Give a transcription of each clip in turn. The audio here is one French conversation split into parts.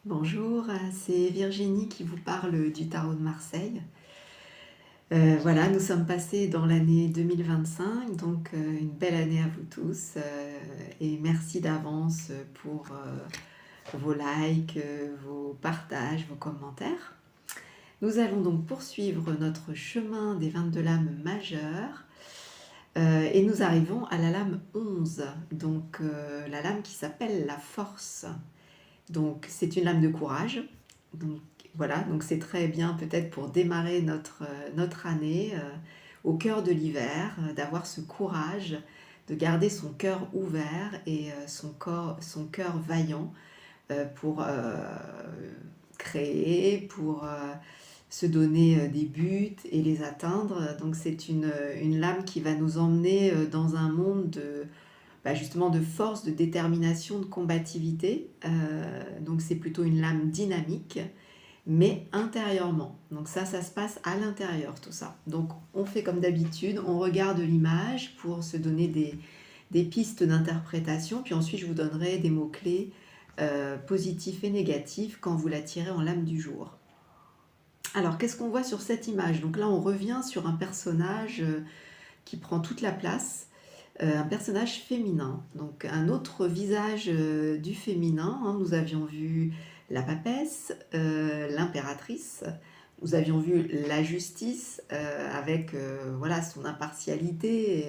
Bonjour, c'est Virginie qui vous parle du tarot de Marseille. Voilà, nous sommes passés dans l'année 2025, donc une belle année à vous tous. Et merci d'avance pour vos likes, vos partages, vos commentaires. Nous allons donc poursuivre notre chemin des 22 lames majeures. Et nous arrivons à la lame 11, donc la lame qui s'appelle la force. Donc c'est une lame de courage. Donc voilà, donc c'est très bien peut-être pour démarrer notre année au cœur de l'hiver, d'avoir ce courage, de garder son cœur ouvert et son cœur vaillant pour créer, pour se donner des buts et les atteindre. Donc c'est une lame qui va nous emmener dans un monde justement de force, de détermination, de combativité. Donc c'est plutôt une lame dynamique, mais intérieurement. Donc ça se passe à l'intérieur tout ça. Donc on fait comme d'habitude, on regarde l'image pour se donner des pistes d'interprétation, puis ensuite je vous donnerai des mots-clés positifs et négatifs quand vous la tirez en lame du jour. Alors qu'est-ce qu'on voit sur cette image? Donc là on revient sur un personnage qui prend toute la place. Un personnage féminin, donc un autre visage du féminin. Nous avions vu la papesse, l'impératrice, nous avions vu la justice avec voilà, son impartialité,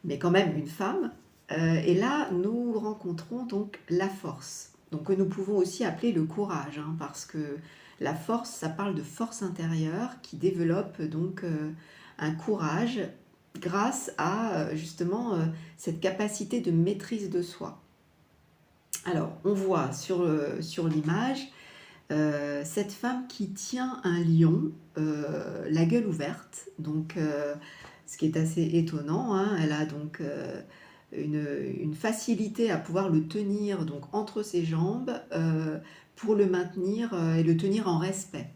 mais quand même une femme. Et là, nous rencontrons donc la force, donc que nous pouvons aussi appeler le courage, parce que la force, ça parle de force intérieure qui développe donc un courage grâce à justement cette capacité de maîtrise de soi. Alors, on voit sur l'image cette femme qui tient un lion, la gueule ouverte, donc ce qui est assez étonnant, elle a donc une facilité à pouvoir le tenir donc entre ses jambes pour le maintenir et le tenir en respect.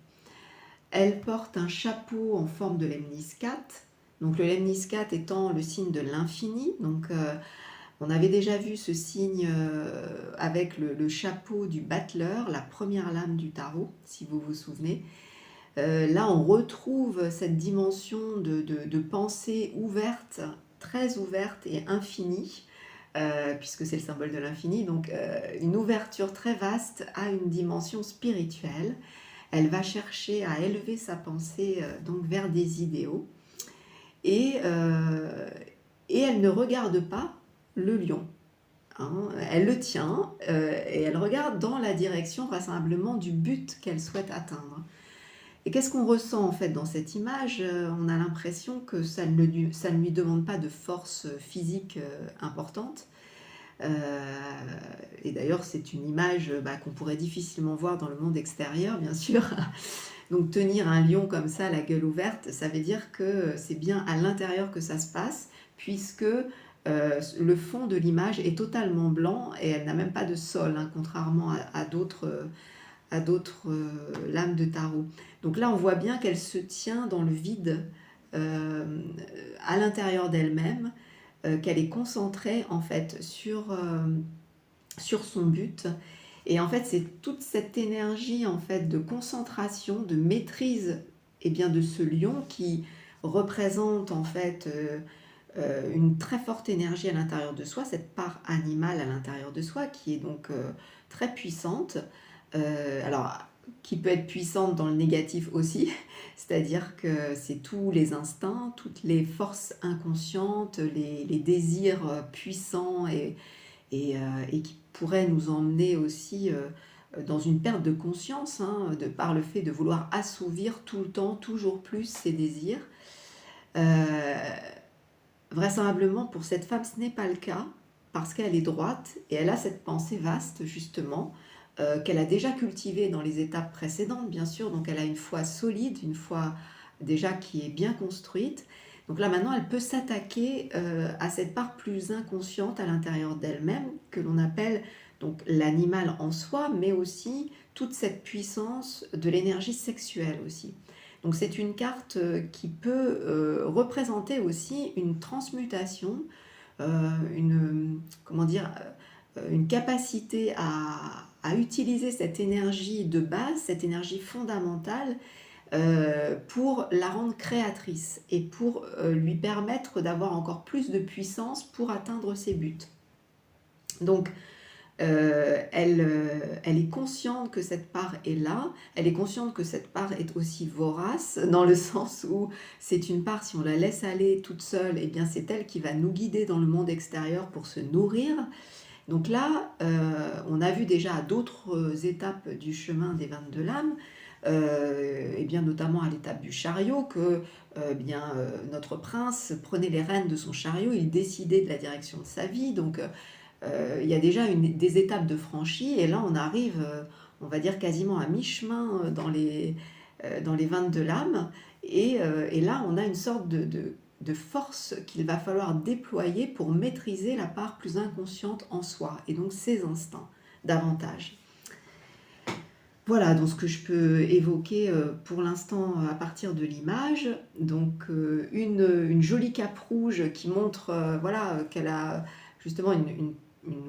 Elle porte un chapeau en forme de lemniscate. Donc le lemniscate étant le signe de l'infini. Donc on avait déjà vu ce signe avec le chapeau du battleur, la première lame du tarot, si vous vous souvenez. Là on retrouve cette dimension de pensée ouverte, très ouverte et infinie, puisque c'est le symbole de l'infini. Donc une ouverture très vaste à une dimension spirituelle. Elle va chercher à élever sa pensée donc vers des idéaux et, et elle ne regarde pas le lion. Elle le tient et elle regarde dans la direction vraisemblablement du but qu'elle souhaite atteindre. Et qu'est-ce qu'on ressent en fait dans cette image? On a l'impression que ça ne lui demande pas de force physique importante. Et d'ailleurs c'est une image qu'on pourrait difficilement voir dans le monde extérieur, bien sûr. Donc tenir un lion comme ça, la gueule ouverte, ça veut dire que c'est bien à l'intérieur que ça se passe, puisque le fond de l'image est totalement blanc et elle n'a même pas de sol, contrairement à d'autres lames de tarot. Donc là, on voit bien qu'elle se tient dans le vide à l'intérieur d'elle-même, qu'elle est concentrée en fait sur son but. Et en fait, c'est toute cette énergie en fait de concentration, de maîtrise de ce lion qui représente en fait une très forte énergie à l'intérieur de soi, cette part animale à l'intérieur de soi qui est donc très puissante. Alors, qui peut être puissante dans le négatif aussi, c'est-à-dire que c'est tous les instincts, toutes les forces inconscientes, les désirs puissants et qui pourrait nous emmener aussi dans une perte de conscience, par le fait de vouloir assouvir tout le temps, toujours plus ses désirs. Vraisemblablement pour cette femme ce n'est pas le cas, parce qu'elle est droite et elle a cette pensée vaste justement, qu'elle a déjà cultivée dans les étapes précédentes bien sûr, donc elle a une foi solide, une foi déjà qui est bien construite. Donc là maintenant elle peut s'attaquer à cette part plus inconsciente à l'intérieur d'elle-même, que l'on appelle donc l'animal en soi, mais aussi toute cette puissance de l'énergie sexuelle aussi. Donc c'est une carte qui peut représenter aussi une transmutation, comment dire, une capacité à utiliser cette énergie de base, cette énergie fondamentale, pour la rendre créatrice et pour lui permettre d'avoir encore plus de puissance pour atteindre ses buts. Donc, elle est consciente que cette part est là, elle est consciente que cette part est aussi vorace, dans le sens où c'est une part, si on la laisse aller toute seule, eh bien c'est elle qui va nous guider dans le monde extérieur pour se nourrir. Donc là, on a vu déjà à d'autres étapes du chemin des 22 lames, et bien notamment à l'étape du chariot, que notre prince prenait les rênes de son chariot, il décidait de la direction de sa vie, donc il y a déjà des étapes de franchies, et là on arrive, on va dire quasiment à mi-chemin dans les 22 lames, et là on a une sorte de force qu'il va falloir déployer pour maîtriser la part plus inconsciente en soi, et donc ses instincts davantage. Voilà donc ce que je peux évoquer pour l'instant à partir de l'image. Donc une jolie cape rouge qui montre voilà, qu'elle a justement une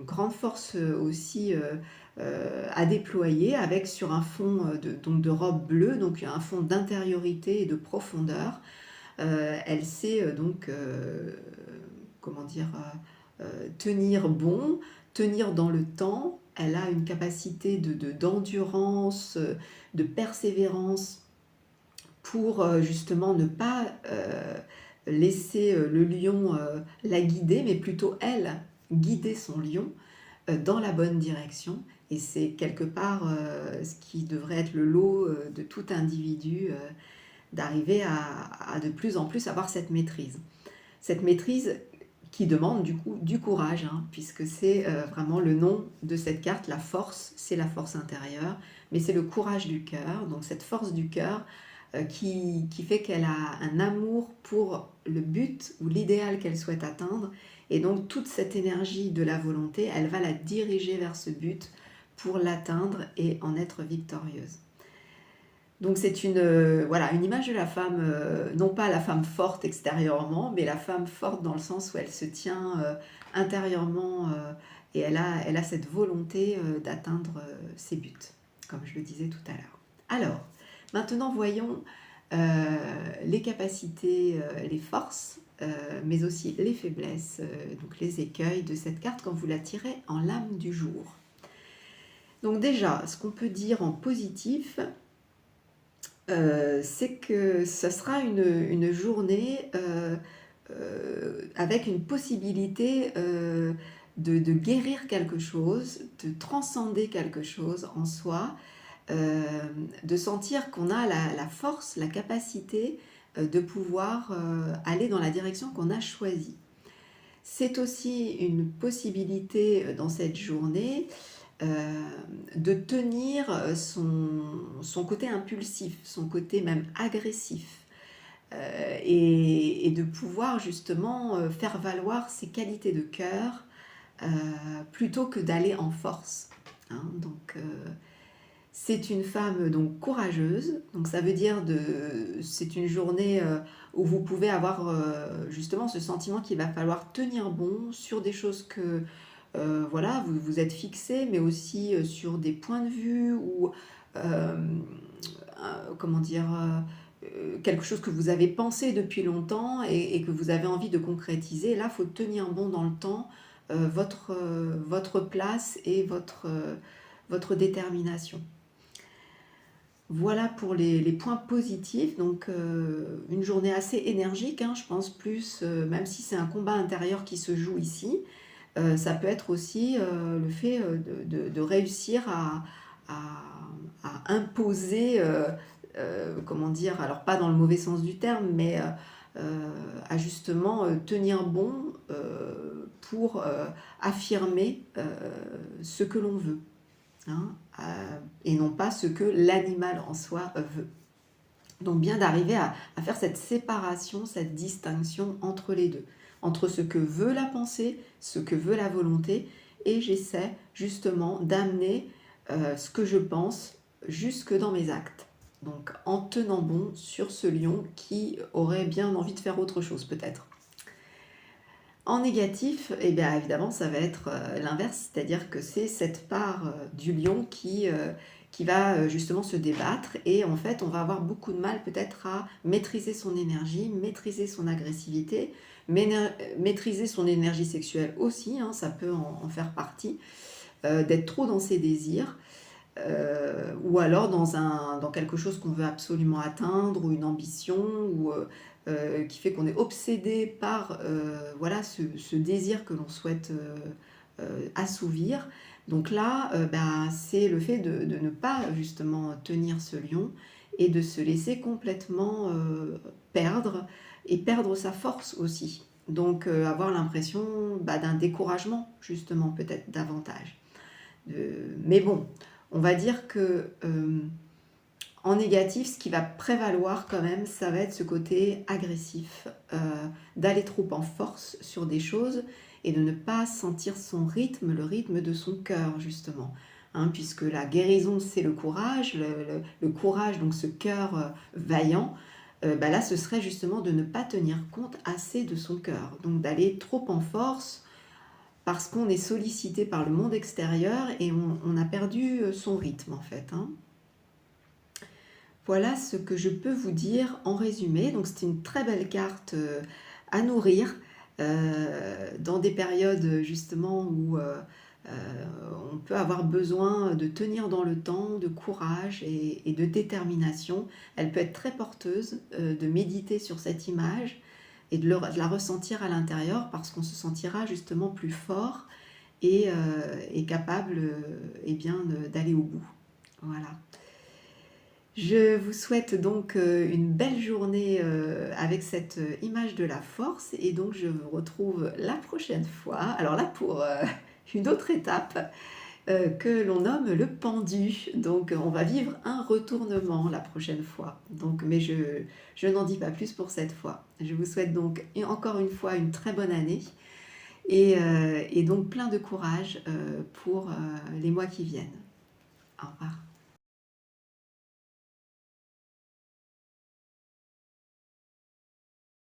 grande force aussi à déployer, avec sur un fond donc de robe bleue, donc un fond d'intériorité et de profondeur. Elle sait donc comment dire, tenir bon, tenir dans le temps. Elle a une capacité d'endurance, de persévérance pour justement ne pas laisser le lion la guider, mais plutôt elle guider son lion dans la bonne direction. Et c'est quelque part ce qui devrait être le lot de tout individu, d'arriver à de plus en plus avoir cette maîtrise. Cette maîtrise qui demande du coup du courage, hein, puisque c'est vraiment le nom de cette carte. La force, c'est la force intérieure, mais c'est le courage du cœur. Donc cette force du cœur qui fait qu'elle a un amour pour le but ou l'idéal qu'elle souhaite atteindre, et donc toute cette énergie de la volonté, elle va la diriger vers ce but pour l'atteindre et en être victorieuse. Donc c'est voilà, une image de la femme, non pas la femme forte extérieurement, mais la femme forte dans le sens où elle se tient intérieurement, et elle a cette volonté d'atteindre ses buts, comme je le disais tout à l'heure. Alors, maintenant voyons les capacités, les forces, mais aussi les faiblesses, donc les écueils de cette carte quand vous la tirez en lame du jour. Donc déjà, ce qu'on peut dire en positif, c'est que ce sera une journée avec une possibilité de guérir quelque chose, de transcender quelque chose en soi, de sentir qu'on a la force, la capacité de pouvoir aller dans la direction qu'on a choisie. C'est aussi une possibilité dans cette journée de tenir son côté impulsif, son côté même agressif, et de pouvoir justement faire valoir ses qualités de cœur plutôt que d'aller en force. Hein. Donc, c'est une femme donc courageuse, donc ça veut dire c'est une journée où vous pouvez avoir justement ce sentiment qu'il va falloir tenir bon sur des choses que voilà, vous êtes fixé, mais aussi sur des points de vue ou comment dire, quelque chose que vous avez pensé depuis longtemps et que vous avez envie de concrétiser. Là, il faut tenir bon dans le temps votre place et votre détermination. Voilà pour les points positifs. Donc une journée assez énergique, hein, je pense, plus, même si c'est un combat intérieur qui se joue ici, ça peut être aussi le fait de réussir à imposer, comment dire, alors pas dans le mauvais sens du terme, mais à justement tenir bon pour affirmer ce que l'on veut. Hein, et non pas ce que l'animal en soi veut. Donc bien d'arriver à faire cette séparation, cette distinction entre les deux, entre ce que veut la pensée, ce que veut la volonté, et j'essaie justement d'amener ce que je pense jusque dans mes actes. Donc en tenant bon sur ce lion qui aurait bien envie de faire autre chose peut-être. En négatif, eh bien, évidemment, ça va être, l'inverse, c'est-à-dire que c'est cette part, du lion qui va, justement se débattre et en fait, on va avoir beaucoup de mal peut-être à maîtriser son énergie, maîtriser son agressivité, maîtriser son énergie sexuelle aussi, hein, ça peut en faire partie, d'être trop dans ses désirs, ou alors dans quelque chose qu'on veut absolument atteindre ou une ambition ou qui fait qu'on est obsédé par voilà, ce désir que l'on souhaite assouvir. Donc là, bah, c'est le fait de ne pas justement tenir ce lion et de se laisser complètement perdre et perdre sa force aussi. Donc avoir l'impression bah, d'un découragement justement peut-être davantage. Mais bon, on va dire que en négatif, ce qui va prévaloir quand même, ça va être ce côté agressif, d'aller trop en force sur des choses et de ne pas sentir son rythme, le rythme de son cœur justement. Hein, puisque la guérison, c'est le courage, le courage, donc ce cœur vaillant, bah là, ce serait justement de ne pas tenir compte assez de son cœur, donc d'aller trop en force, parce qu'on est sollicité par le monde extérieur et on a perdu son rythme en fait. Hein. Voilà ce que je peux vous dire en résumé. Donc c'est une très belle carte à nourrir dans des périodes justement où on peut avoir besoin de tenir dans le temps, de courage et de détermination. Elle peut être très porteuse de méditer sur cette image et de la ressentir à l'intérieur parce qu'on se sentira justement plus fort et capable eh bien, d'aller au bout. Voilà. Je vous souhaite donc une belle journée avec cette image de la force et donc je vous retrouve la prochaine fois. Alors là pour une autre étape que l'on nomme le pendu. Donc on va vivre un retournement la prochaine fois. Donc, mais je n'en dis pas plus pour cette fois. Je vous souhaite donc encore une fois une très bonne année et donc plein de courage pour les mois qui viennent. Au revoir.